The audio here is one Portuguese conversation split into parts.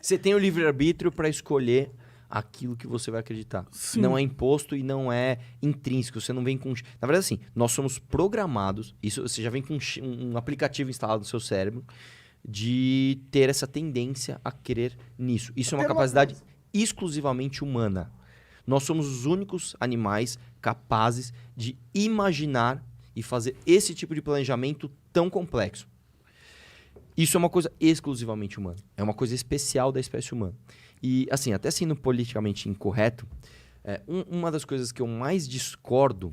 Você tem o livre-arbítrio para escolher aquilo que você vai acreditar. Sim. Não é imposto e não é intrínseco. Você não vem com... Na verdade, assim, nós somos programados, isso você já vem com um aplicativo instalado no seu cérebro, de ter essa tendência a querer nisso. Isso é uma capacidade exclusivamente humana. Nós somos os únicos animais capazes de imaginar e fazer esse tipo de planejamento tão complexo. Isso é uma coisa exclusivamente humana. É uma coisa especial da espécie humana. E, assim, até sendo politicamente incorreto, uma das coisas que eu mais discordo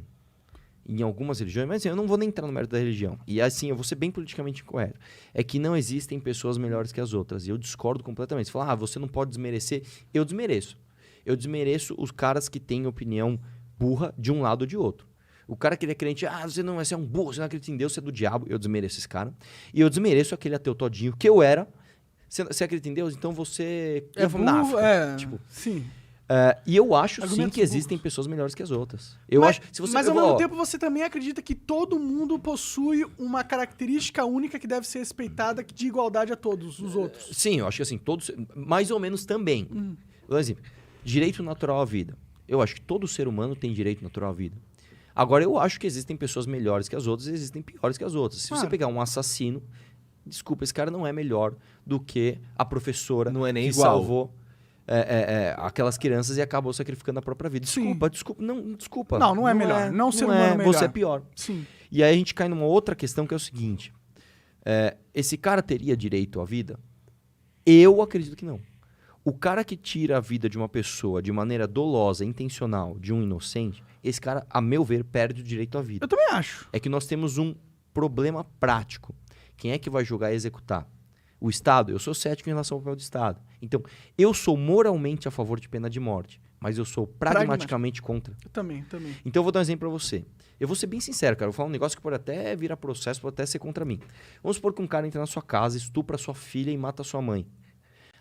em algumas religiões, mas assim, eu não vou nem entrar no mérito da religião, e assim, eu vou ser bem politicamente incorreto, é que não existem pessoas melhores que as outras. E eu discordo completamente. Você fala, você não pode desmerecer. Eu desmereço. Eu desmereço os caras que têm opinião burra de um lado ou de outro. O cara que ele é crente, você é um burro, você não acredita em Deus, você é do diabo. Eu desmereço esse cara. E eu desmereço aquele ateu todinho que eu era. Você acredita em Deus? Então você... É burro, tipo, sim. E eu acho sim Argumentos que existem pessoas melhores que as outras. Mas ao mesmo tempo você também acredita que todo mundo possui uma característica única que deve ser respeitada de igualdade a todos os outros. Sim, eu acho que assim, todos... Mais ou menos também. Por exemplo, direito natural à vida. Eu acho que todo ser humano tem direito natural à vida. Agora, eu acho que existem pessoas melhores que as outras e existem piores que as outras. Se você pegar um assassino, desculpa, esse cara não é melhor do que a professora não é nem que igual. salvou aquelas crianças e acabou sacrificando a própria vida. Desculpa. Desculpa. Não é melhor. Não ser humano melhor. Você é pior. Sim. E aí a gente cai numa outra questão que é o seguinte. Esse cara teria direito à vida? Eu acredito que não. O cara que tira a vida de uma pessoa de maneira dolosa, intencional, de um inocente, esse cara, a meu ver, perde o direito à vida. Eu também acho. É que nós temos um problema prático. Quem é que vai julgar e executar? O Estado? Eu sou cético em relação ao papel do Estado. Então, eu sou moralmente a favor de pena de morte, mas eu sou pragmaticamente contra. Eu também. Então, eu vou dar um exemplo para você. Eu vou ser bem sincero, cara. Eu vou falar um negócio que pode até virar processo, pode até ser contra mim. Vamos supor que um cara entra na sua casa, estupra sua filha e mata sua mãe.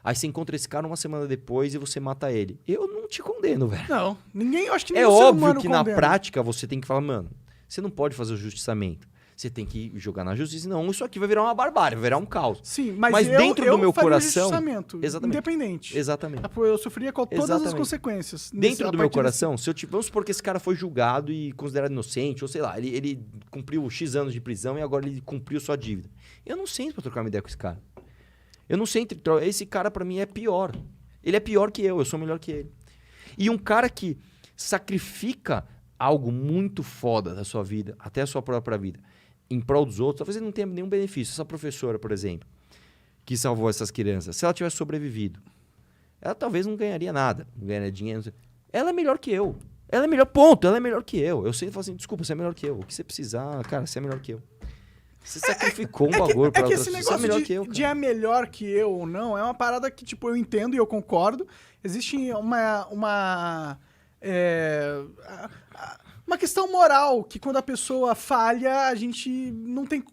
Aí você encontra esse cara uma semana depois e você mata ele. Eu não te condeno, velho. Não, eu acho que É óbvio que na prática você tem que falar, mano, você não pode fazer o justiçamento. Você tem que jogar na justiça. Não, isso aqui vai virar uma barbárie, vai virar um caos. Sim, mas dentro do meu coração... Exatamente. Independente. Exatamente. Eu sofria com todas as consequências. Dentro do meu coração, vamos supor que esse cara foi julgado e considerado inocente, ou sei lá, ele cumpriu X anos de prisão e agora ele cumpriu sua dívida. Eu não sento pra trocar uma ideia com esse cara. Eu não sei, esse cara pra mim é pior. Ele é pior que eu sou melhor que ele. E um cara que sacrifica algo muito foda da sua vida, até a sua própria vida, em prol dos outros, talvez ele não tenha nenhum benefício. Essa professora, por exemplo, que salvou essas crianças, se ela tivesse sobrevivido, ela talvez não ganharia nada, não ganharia dinheiro. Ela é melhor que eu. Ela é melhor, ponto. Ela é melhor que eu. Eu sempre falo assim, desculpa, você é melhor que eu. O que você precisar, cara, você é melhor que eu. Você sacrificou um bagulho pra outra. Esse negócio de é melhor que eu ou não, é uma parada que, tipo, eu entendo e eu concordo. Existe uma questão moral, que quando a pessoa falha, a gente não tem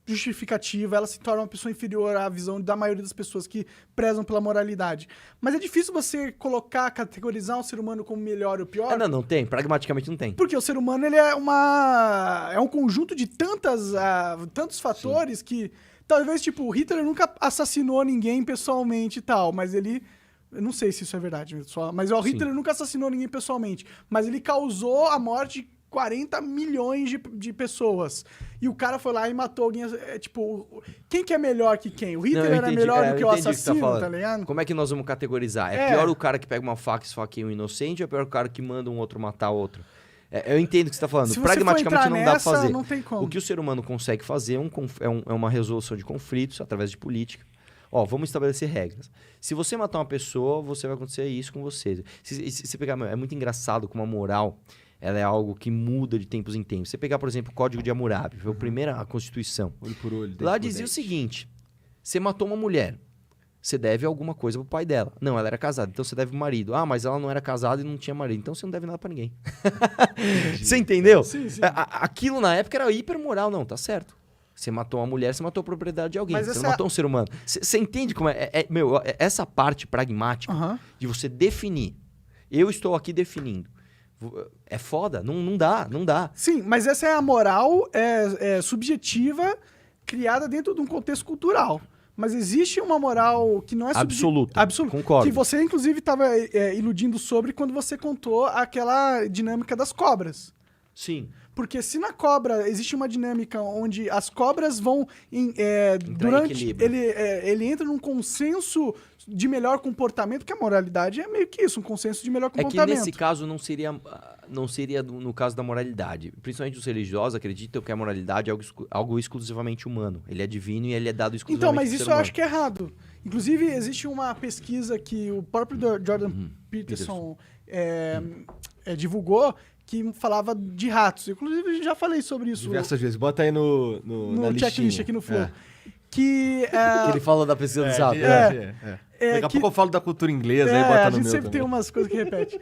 justificativa, ela se torna uma pessoa inferior à visão da maioria das pessoas que prezam pela moralidade. Mas é difícil você categorizar um ser humano como melhor ou pior. Não tem. Pragmaticamente não tem. Porque o ser humano ele é um conjunto de tantos fatores que talvez, tipo, o Hitler nunca assassinou ninguém pessoalmente e tal, mas ele... Eu não sei se isso é verdade, mas o Hitler nunca assassinou ninguém pessoalmente, mas ele causou a morte de 40 milhões de pessoas. E o cara foi lá e matou alguém. Quem que é melhor que quem? O Hitler era melhor do que o assassino, tá ligado? Como é que nós vamos categorizar? É pior o cara que pega uma faca e esfaqueia um inocente ou é pior o cara que manda um outro matar outro? Eu entendo o que você tá falando. Pragmaticamente não dá pra fazer. Não tem como. O que o ser humano consegue fazer é uma resolução de conflitos através de política. Vamos estabelecer regras. Se você matar uma pessoa, vai acontecer isso com você. Se pegar, é muito engraçado como a moral... Ela é algo que muda de tempos em tempos. Você pegar, por exemplo, o Código de Hammurabi, foi a primeira Constituição. Olho por olho. Lá dizia o seguinte, você matou uma mulher, você deve alguma coisa pro pai dela. Não, ela era casada, então você deve pro marido. Mas ela não era casada e não tinha marido, então você não deve nada pra ninguém. Você entendeu? Sim. Aquilo na época era hipermoral. Não, tá certo. Você matou uma mulher, você matou a propriedade de alguém. Mas você não matou um ser humano. Você entende como essa parte pragmática de você definir. Eu estou aqui definindo. É foda, não dá. Sim, mas essa é a moral subjetiva criada dentro de um contexto cultural. Mas existe uma moral que não é Absoluta. absoluta. Concordo. Que você, inclusive, estava iludindo sobre quando você contou aquela dinâmica das cobras. Sim. Porque se na cobra existe uma dinâmica onde as cobras vão Entrar em equilíbrio. ele entra num consenso de melhor comportamento, que a moralidade é meio que isso, um consenso de melhor É que comportamento. nesse caso não seria no caso da moralidade. Principalmente os religiosos acreditam que a moralidade é algo exclusivamente humano. Ele é divino e ele é dado exclusivamente Então, mas pro isso ser eu humano. acho que é errado. Inclusive, existe uma pesquisa que o próprio Jordan Peterson divulgou que falava de ratos. Inclusive, já falei sobre isso Diversas vezes. Bota aí no no listinha. checklist aqui no Flow. É. Que, Que ele fala da pesquisa do Zap. Daqui a que- pouco eu falo da cultura inglesa, aí a bota no gente meu sempre tem também. umas coisas que repete.